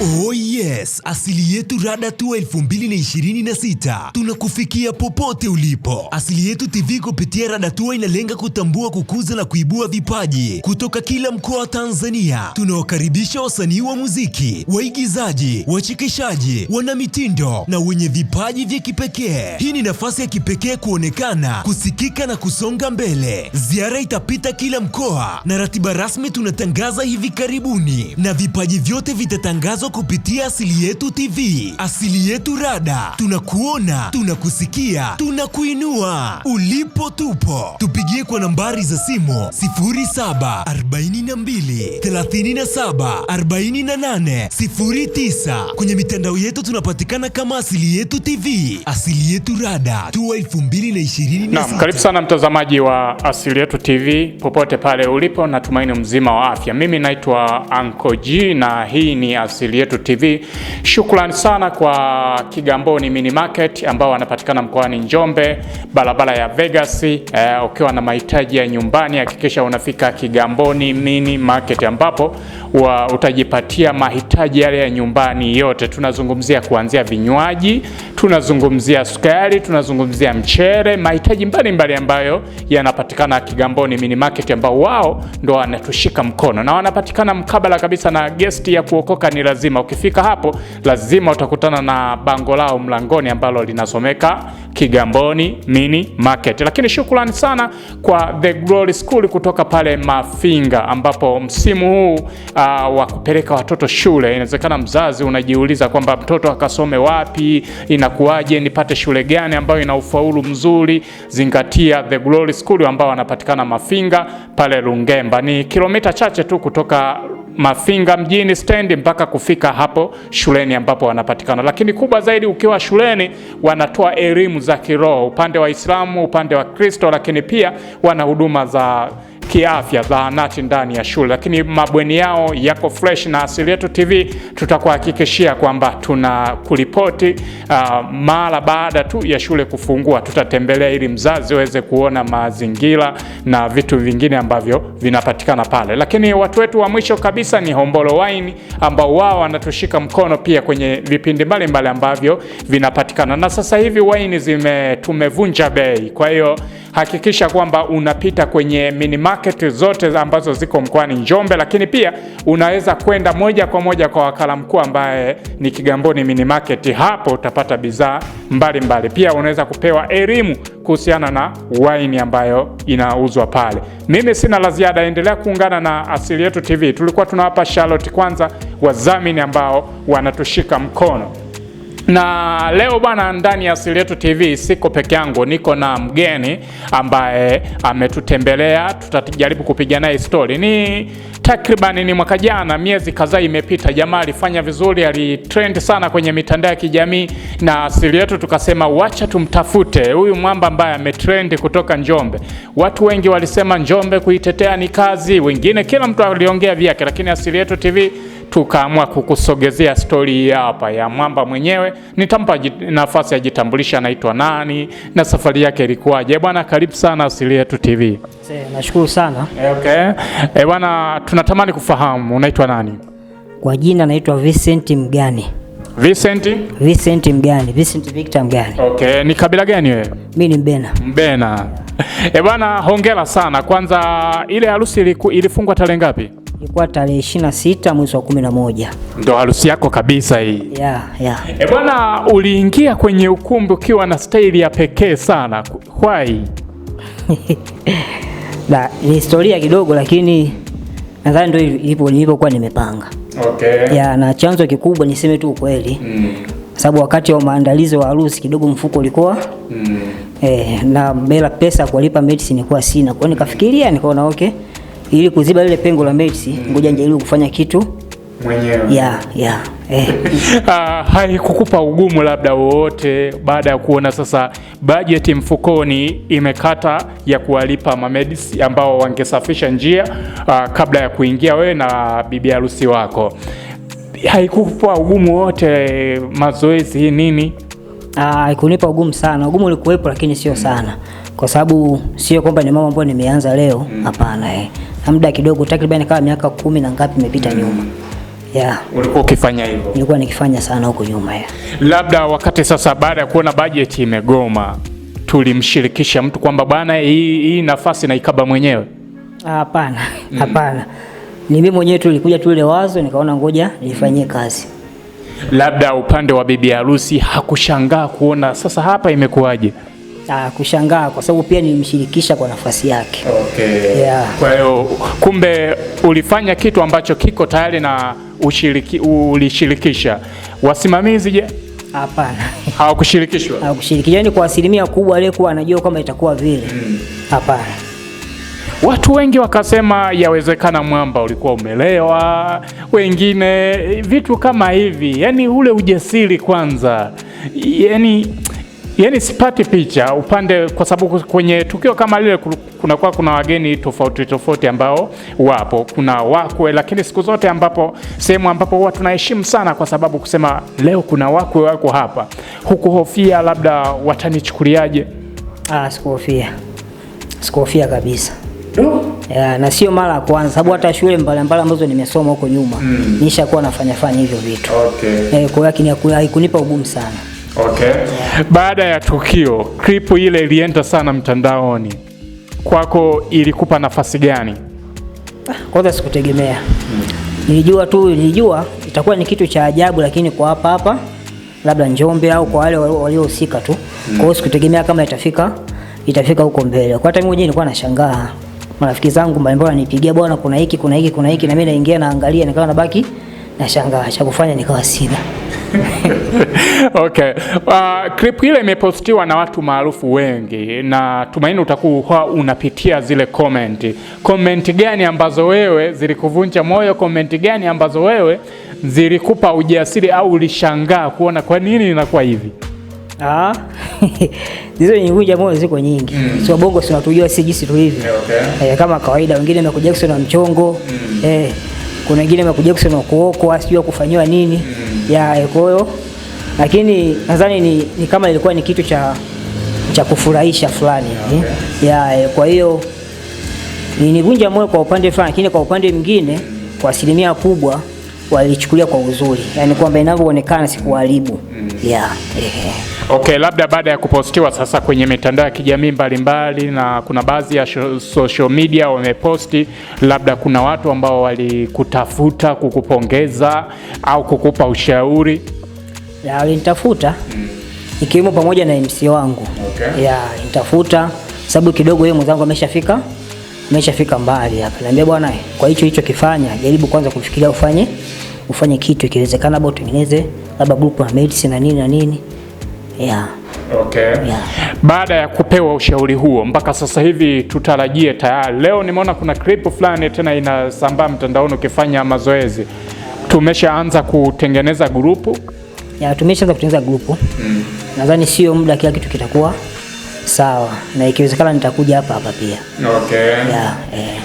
Oh yes, Asili Yetu Rada Tour 2026. Tunakufikia popote ulipo. Asili Yetu TV kupitia Rada Tour inalenga kutambua, kukuza na kuibua vipaji kutoka kila mkoa wa Tanzania. Tunawakaribisha wasanii wa muziki, waigizaji, wachekeshaji, wanamitindo na wenye vipaji vya kipekee. Hii ni nafasi ya kipekee kuonekana, kusikika na kusonga mbele. Ziara itapita kila mkoa na ratiba rasmi tunatangaza hivi karibuni, na vipaji vyote vitatangazwa kupitia Asili Yetu TV. Asili Yetu Rada, tunakuona, tunakusikia, tunakuinua. Ulipo tupo. Tupigie kwa nambari za simu 0742 37 48 09. Kwenye mitandao yetu tunapatikana kama Asili Yetu TV. Asili Yetu Rada Tour 2026. Naam, karibu sana mtazamaji wa Asili Yetu TV popote pale ulipo, natumaini mzima wa afya. Mimi naitwa Uncle G na hii ni Asili Yetu TV. Shukrani sana kwa Kigamboni Mini Market ambao wanapatikana mkoani Njombe, barabara ya Vegas. Ukiwa na mahitaji ya nyumbani hakikisha unafika Kigamboni Mini Market ambapo utajipatia mahitaji yale ya nyumbani yote. Tunazungumzia kuanzia vinywaji, tunazungumzia sukari, tunazungumzia mchere, mahitaji mbalimbali ambayo yanapatikana Kigamboni Mini Market ambao wao ndo wanatushika mkono na wanapatikana mkabala kabisa na gesti ya kuokoka ni lazima. Ukifika hapo lazima utakutana na bango lao mlangoni ambalo linasomeka Kigamboni Mini Market. Lakini shukrani sana kwa The Glory School kutoka pale Mafinga ambapo msimu huu wa kupeleka watoto shule, inawezekana mzazi unajiuliza kwamba mtoto akasome wapi, inakuaje, nipate shule gani ambayo ina ufaulu mzuri? Zingatia The Glory School ambao wanapatikana Mafinga pale Lungemba. Ni kilomita chache tu kutoka Mafinga mjini stand mpaka kufika hapo shuleni ambapo wanapatikana. Lakini kubwa zaidi, ukiwa shuleni wanatoa elimu za kiroho, upande wa Islamu, upande wa Kristo, lakini pia wana huduma za kiafya zahanati ndani ya shule. Lakini mabweni yao yako fresh, na Asili Yetu TV tutakuhakikishia kwamba tuna kuripoti mara baada tu ya shule kufungua. Tutatembelea ili mzazi aweze kuona mazingira na vitu vingine ambavyo vinapatikana pale. Lakini watu wetu wa mwisho kabisa ni Hombolo Wine ambao wao wanatushika mkono pia kwenye vipindi mbalimbali ambavyo vinapatikana. Na sasa hivi wine tumevunja bei. Kwa hiyo hakikisha kwamba unapita kwenye mini market zote ambazo ziko mkoani Njombe, lakini pia unaweza kwenda moja kwa moja kwa wakala mkuu ambaye ni Kigamboni Mini Market. Hapo utapata bidhaa mbalimbali. Pia unaweza kupewa elimu kuhusiana na wine ambayo inauzwa pale. Mimi sina la ziada, endelea kuungana na Asili Yetu TV. Tulikuwa tunawapa Charlotte kwanza wadhamini ambao wanatushika mkono. Na leo bwana, ndani ya Asili Yetu TV siko peke yangu, niko na mgeni ambaye ametutembelea. Tutajaribu kupiga naye story. Ni takriban ni mwaka jana, miezi kadhaa imepita, jamaa alifanya vizuri, alitrend sana kwenye mitandao ya kijamii, na Asili Yetu tukasema wacha tumtafute huyu mwamba ambaye ametrend kutoka Njombe. Watu wengi walisema Njombe kuitetea ni kazi, wengine kila mtu aliongea vyake, lakini Asili Yetu TV tukaamua kukusogezea story hapa ya mwamba mwenyewe. Nitampa nafasi ya jitambulisha anaitwa nani na safari yake ilikuwaje. Bwana, karibu sana Asili Yetu TV. Nashukuru sana. Okay. Bwana, tunatamani kufahamu unaitwa nani? Kwa jina naitwa Vincent Mgani. Vincent Mgani. Vincent Victor Mgani. Okay, ni kabila gani wewe? Mimi ni Mbena. Mbena. Bwana, hongera sana. Kwanza ile harusi ilifungwa tarehe ngapi? Ilikuwa tarehe 26 mwezi wa 11. Ndio harusi yako kabisa hii. Yeah. Bwana, uliingia kwenye ukumbi ukiwa na staili ya pekee sana. Why? Ni historia kidogo, lakini nadhani ndio ilipokuwa nimepanga. Okay. Na chanzo kikubwa niseme tu ukweli. Sababu wakati wa maandalizi wa harusi kidogo mfuko ulikuwa na bila pesa kulipa medicine ilikuwa sina. Kwa hiyo nikafikiria, nikaona okay, ili kuziba ile pengo la medicine ngoja njaribu kufanya kitu mwenyewe. Haikukupa ugumu labda wowote baada ya kuona sasa budget mfukoni imekata ya kuwalipa mamedisi ambao wangesafisha njia kabla ya kuingia wewe na bibi harusi wako? Haikukupa ugumu wote, mazoezi nini? Haikunipa ugumu sana. Ugumu ulikuwepo lakini sio sana. Kwa sababu sio kwamba ni mambo ambayo nimeanza leo, hapana. Na muda kidogo takriban kama miaka 10 na ngapi imepita nyuma. Yeah. Ulikuwa ukifanya hivyo? Nilikuwa nikifanya sana huko nyuma ya. Labda wakati sasa baada ya kuona budget imegoma, tulimshirikisha mtu kwamba bwana hii nafasi naikaba mwenyewe? Hapana. Hapana. Ni mimi mwenyewe tu nilikuja tu ile wazo nikaona ngoja nifanyie kazi. Labda upande wa bibi harusi hakushangaa kuona sasa hapa imekuwaje? Kushangaa kwa sababu pia nilimshirikisha kwa nafasi yake. Okay. Yeah. Kwa hiyo kumbe ulifanya kitu ambacho kiko tayari na ulishirikisha. Wasimamizi je? Hapana. Hawakushirikishwa? Hawakushirikishwa, yani kwa asilimia kubwa alikuwa anajua kama itakuwa vile. Hapana. Watu wengi wakasema yawezekana mwamba ulikuwa umelewa, wengine vitu kama hivi. Yani ule ujasiri kwanza. Yani sipati picha upande, kwa sababu kwenye tukio kama lile kuna wageni tofauti ambao wapo, kuna wakwe, lakini siku zote ambapo sehemu ambapo watu tunaheshimu sana, kwa sababu kusema leo kuna wakwe wako hapa, hukuhofia labda watanichukuliaje? Sikuhofia kabisa. Yeah, na sio mara ya kwanza, sababu hata shule mbalimbali ambazo nimesoma huko nyuma nishakuwa nafanya hivyo vitu. Okay. Kwa hiyo haikunipa ugumu sana. Okay. Yeah. Baada ya tukio, clip ile ilienda sana mtandaoni. Kwako ilikupa nafasi gani? Kwanza sikutegemea. Nilijua itakuwa ni kitu cha ajabu, lakini kwa hapa labda Njombe au kwa wale waliohusika tu. Kwa hiyo sikutegemea kama itafika huko mbele. Kwa hata mimi mwenyewe nilikuwa nashangaa. Marafiki zangu mbalimbali wanipigia, bwana kuna hiki na mimi naingia naangalia, nikawa nabaki nashangaa, cha kufanya nikawa sina. Okay. Clip ile imepostiwa na watu maarufu wengi, na tumaini utakuwa unapitia zile comment. Comment gani ambazo wewe zilikuvunja moyo? Comment gani ambazo wewe zilikupa ujasiri au ulishangaa kuona kwa nini inakuwa hivi? Hizo nivunja moyo ziko nyingi. Sio bongo, sio tunajua si jinsi tulivyo. Okay. Kama kawaida wengine wamekuja kusema mchongo. Kuna wengine wamekuja kusema kuoko, asijua kufanywa nini. Kwa hiyo lakini nadhani ni kama ilikuwa ni kitu cha kufurahisha fulani. Okay. Kwa hiyo nivunja moyo kwa upande fulani, lakini kwa upande mwingine kwa asilimia kubwa walichukulia kwa uzuri. Yaani kwamba inavyoonekana sikuharibu. Okay, labda baada ya kupostiwa sasa kwenye mitandao ya kijamii mbalimbali, na kuna baadhi ya social media wameposti, labda kuna watu ambao walikutafuta kukupongeza au kukupa ushauri? Walinitafuta ikiwemo pamoja na MC wangu. Okay. Nitafuta sababu kidogo yeye mwenzangu ameshafika mbali hapa. Naambia bwana, kwa hicho kifanya, jaribu kwanza kufikiria ufanye kitu ikiwezekana, labda utengeneze labda group na medicine na nini. Okay. Baada ya kupewa ushauri huo mpaka sasa hivi tutarajie tayari. Leo nimeona kuna clip fulani tena inasambaa mtandaoni ukifanya mazoezi. Tumeshaanza kutengeneza grupu? Tumeshaanza kutengeneza grupu. Nadhani sio muda kila kitu kitakuwa sawa, na ikiwezekana nitakuja hapa pia. Okay.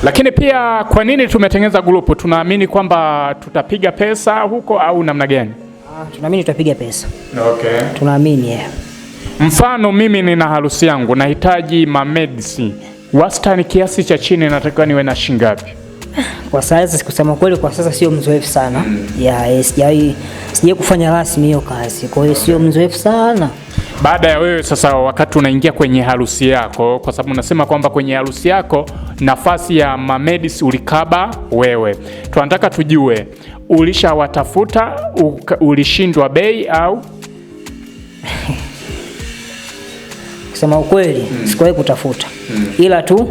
Lakini pia kwa nini tumetengeneza grupu? Tunaamini kwamba tutapiga pesa huko au namna gani? Tunaamini tutapiga pesa. Okay. Tunaamini. Mfano mimi nina harusi yangu, nahitaji medicine. Wastani kiasi cha chini nataka niwe na shilingi ngapi? Kwa sasa kusema kweli, kwa sasa sio mzoefu sana. Sijai kufanya rasmi hiyo kazi. Kwa hiyo sio mzoefu sana. Baada ya wewe sasa, wakati unaingia kwenye harusi yako, kwa sababu unasema kwamba kwenye harusi yako nafasi ya mamedis ulikaba wewe, tunataka tujue ulishawatafuta, ulishindwa bei au? Kusema ukweli, sikuwahi kutafuta. Ila tu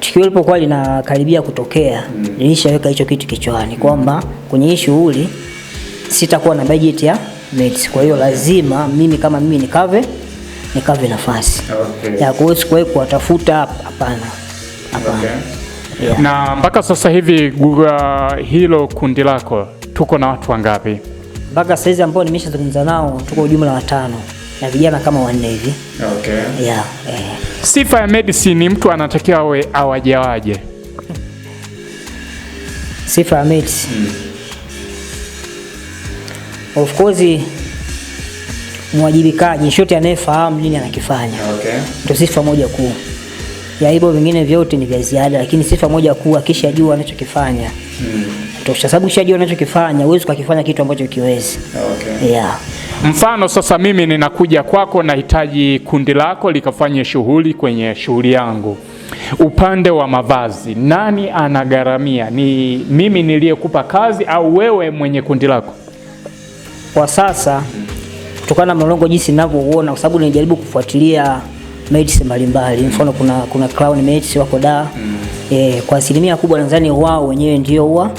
tukio lipokuwa linakaribia kutokea, nilishaweka hicho kitu kichwani kwamba kwenye hii shughuli sitakuwa na budget ya meds. Kwa hiyo lazima mimi kama mimi nikave nafasi. Okay. Kwa hiyo sikuwahi kuwatafuta, hapana. Okay. Na mpaka sasa hivi hilo kundi lako tuko na watu wangapi? Mpaka sasa hivi ambao nimeshazungumza nao tuko jumla 5 na vijana kama 4 hivi. Okay. Sifa ya medicine mtu anatakiwa awaje? Sifa ya medicine. Of course mwajibikaji, shoti anayefahamu nini anakifanya. Okay. Ndio sifa moja kuu. Ya hivyo vingine vyote ni vya ziada, lakini sifa moja kuu akishajua anachokifanya. tosha, sababu ushajua unachokifanya, huwezi kukifanya kitu ambacho kiwezi. Okay. Yeah. Mfano sasa mimi ninakuja kwako, nahitaji kundi lako likafanye shughuli kwenye shughuli yangu. Upande wa mavazi, nani anagharamia? Ni mimi niliyekupa kazi au wewe mwenye kundi lako? Kwa sasa kutokana na mlolongo jinsi ninavyoona, kwa sababu nilijaribu kufuatilia mates mbalimbali, mfano kuna Crown mates wako da. Kwa asilimia kubwa nadhani wao wenyewe ndio huwa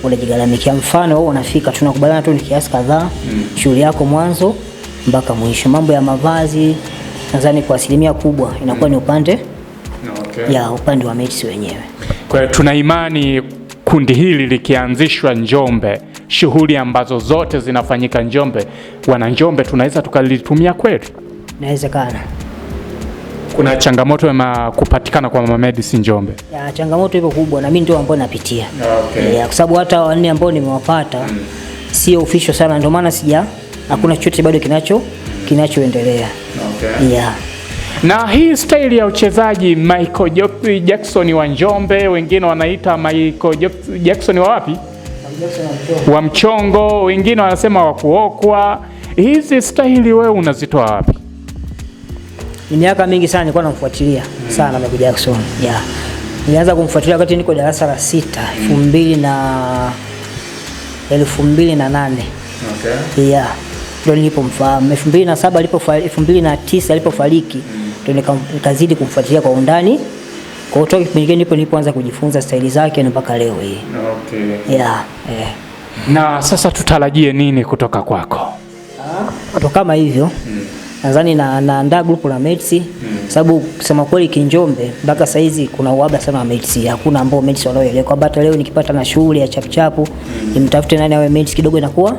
wanajigharamikia. Mfano wao wanafika, tunakubaliana tu ni kiasi kadhaa, shughuli yako mwanzo mpaka mwisho. Mambo ya mavazi nadhani kwa asilimia kubwa inakuwa ni upande upande wa mates wenyewe. Kwa hiyo tuna imani kundi hili likianzishwa Njombe, shughuli ambazo zote zinafanyika Njombe, wana Njombe tunaweza tukalitumia kweli? Inawezekana. Kuna changamoto ya kupatikana kwa mama medicine Njombe? Ya, changamoto ipo kubwa na mimi ndio ambao napitia. Okay. Kwa sababu hata wanne ambao nimewapata sio official sana, ndio maana hakuna chochote bado kinachoendelea. Okay. Yeah. Na hii style ya uchezaji Michael Jackson wa Njombe, wengine wanaita Michael Jackson wa wapi? Wa mchongo, wengine wanasema wa kuokwa. Hizi style wewe unazitoa wapi? Ni miaka mingi sana nilikuwa namfuatilia sana Michael Jackson. Yeah. Nilianza kumfuatilia wakati niko darasa la 6, 2008. Okay. Yeah. Ndio nilipomfahamu. 2009 alipofariki ndio nikazidi kumfuatilia kwa undani. Kwa hiyo toka kipindi kile nilipoanza kujifunza staili zake mpaka leo hii. Okay. Yeah. Na sasa tutarajie nini kutoka kwako? Kutoka kama hivyo. Nadhani naandaa grupu la mates, sababu kusema kweli Kinjombe mpaka saa hizi kuna uhaba sana wa mates. Hakuna ambao mates wanaoelewa. Kwa hata leo nikipata na shughuli ya chapchapu, nimtafute nani awe mates kidogo, inakuwa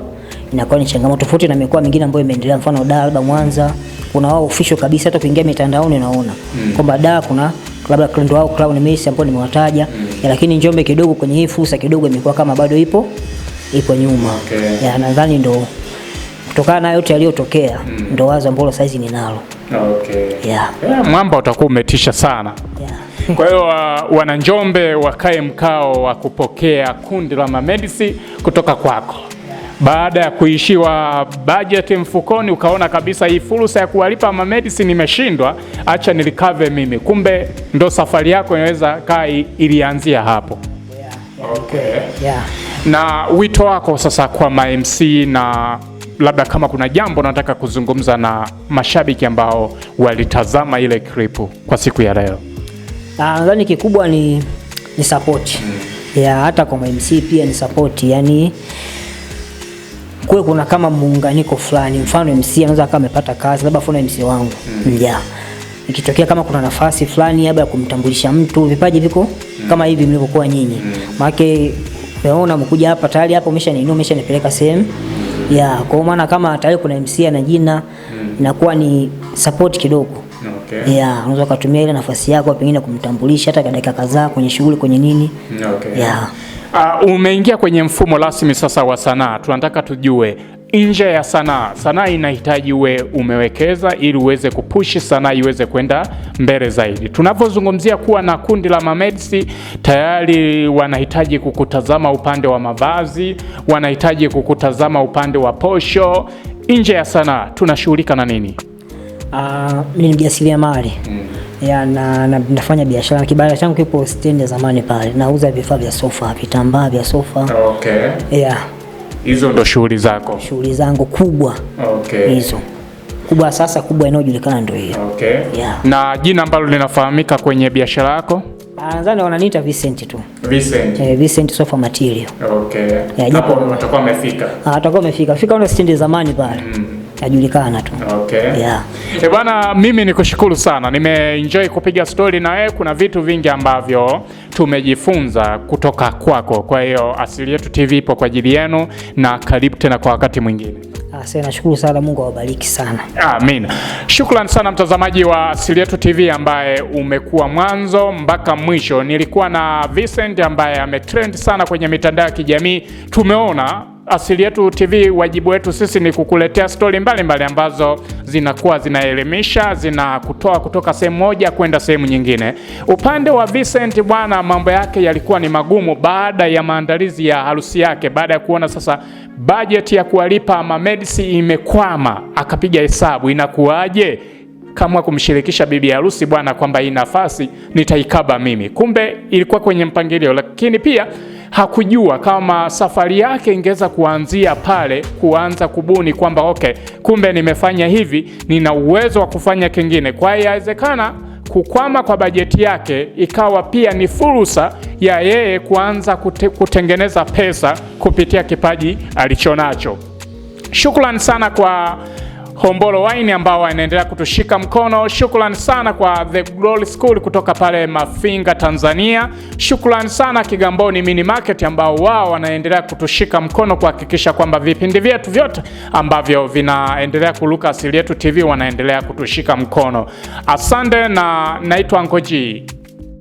ni changamoto tofauti na mikoa mingine ambayo imeendelea, mfano Dar, Mwanza, kuna wao official kabisa, hata kuingia mitandaoni unaona kwamba Dar kuna labda ndio wao Crown Mates ambao nimewataja, lakini Njombe kidogo kwenye hii fursa kidogo imekuwa kama bado ipo nyuma. Okay. Ya, nadhani ndio kutokana na yote yaliyotokea ndio wazo ambalo saizi ninalo. Okay. Yeah. Mwamba utakuwa umetisha sana. Yeah. Kwa hiyo wana Njombe wakae mkao wa kupokea kundi la Mamedisi kutoka kwako. Baada ya kuishiwa budget mfukoni, ukaona kabisa hii fursa ya kuwalipa Mamedisi nimeshindwa, acha nilikave mimi. Kumbe ndo safari yako inaweza kaa ilianzia hapo. Yeah. Okay. Yeah. Na wito wako sasa kwa ma-MC, na labda kama kuna jambo nataka kuzungumza na mashabiki ambao walitazama ile clip kwa siku ya leo. Nadhani kikubwa ni support. Ya, hata kwa MC pia ni support, yani kuwe kuna kama muunganiko fulani. Mfano MC anaweza kama amepata kazi, labda mfano MC wangu. Yeah. Ikitokea kama kuna nafasi fulani labda kumtambulisha mtu, vipaji viko kama hivi mlivyokuwa nyinyi. Maana unaona mkuja hapa tayari hapo umeshanipeleka sehemu. Yeah, kwa maana kama tayari kuna MC ana jina, inakuwa ni support kidogo. Okay. Yeah, unaweza kutumia ile nafasi yako pengine kumtambulisha hata dakika kadhaa kwenye shughuli kwenye nini. Okay. Yeah. Umeingia kwenye mfumo rasmi sasa wa sanaa. Tunataka tujue nje ya sanaa inahitaji uwe umewekeza ili uweze kupushi sanaa iweze kwenda mbele zaidi. Tunapozungumzia kuwa na kundi la Mamedisi, tayari wanahitaji kukutazama upande wa mavazi, wanahitaji kukutazama upande wa posho. Nje ya sanaa tunashughulika na nini? Mimi ni mjasiriamali. Ya, nafanya biashara. Na kibanda changu kipo stendi ya zamani pale. Nauza vifaa vya sofa, vitambaa vya sofa. Okay. Yeah. Hizo ndo shughuli zako? Shughuli zangu kubwa. Okay. Hizo. Kubwa sasa, kubwa inayojulikana ndio hiyo. Okay. Yeah. Na jina ambalo linafahamika kwenye biashara yako? Nadhani wananiita Vincent tu. Vincent. Vincent Sofa Material. Okay. Yeah, japo watakuwa wamefika. Watakuwa wamefika. Fika una stendi zamani pale. Yajulikana tu. Okay. Yeah. Bwana, mimi nikushukuru sana. Nimeenjoy kupiga story na wewe. Kuna vitu vingi ambavyo tumejifunza kutoka kwako. Kwa hiyo Asili Yetu TV ipo kwa ajili yenu, na karibu tena kwa wakati mwingine. Asante, nashukuru sana, Mungu awabariki sana. Amin. Shukrani sana mtazamaji wa Asili Yetu TV ambaye umekuwa mwanzo mpaka mwisho. Nilikuwa na Vincent ambaye ametrend sana kwenye mitandao ya kijamii. Tumeona Asili Yetu TV, wajibu wetu sisi ni kukuletea stori mbalimbali ambazo zinakuwa zinaelimisha, zinakutoa kutoka sehemu moja kwenda sehemu nyingine. Upande wa Vincent bwana, mambo yake yalikuwa ni magumu baada ya maandalizi ya harusi yake. Baada ya kuona sasa budget ya kuwalipa mamedsi imekwama, akapiga hesabu inakuwaje kama kumshirikisha bibi harusi bwana kwamba hii nafasi nitaikaba mimi. Kumbe ilikuwa kwenye mpangilio, lakini pia hakujua kama safari yake ingeweza kuanzia pale, kuanza kubuni kwamba okay, kumbe nimefanya hivi, nina uwezo wa kufanya kingine. Kwa hiyo inawezekana kukwama kwa bajeti yake ikawa pia ni fursa ya yeye kuanza kutengeneza pesa kupitia kipaji alichonacho. Shukrani sana kwa Hombolo Wine ambao wanaendelea kutushika mkono. Shukrani sana kwa The Glory School kutoka pale Mafinga, Tanzania. Shukrani sana Kigamboni Mini Market ambao wao wanaendelea kutushika mkono kuhakikisha kwamba vipindi vyetu vyote ambavyo vinaendelea kuruka Asili Yetu TV wanaendelea kutushika mkono. Asante, na naitwa Anko G.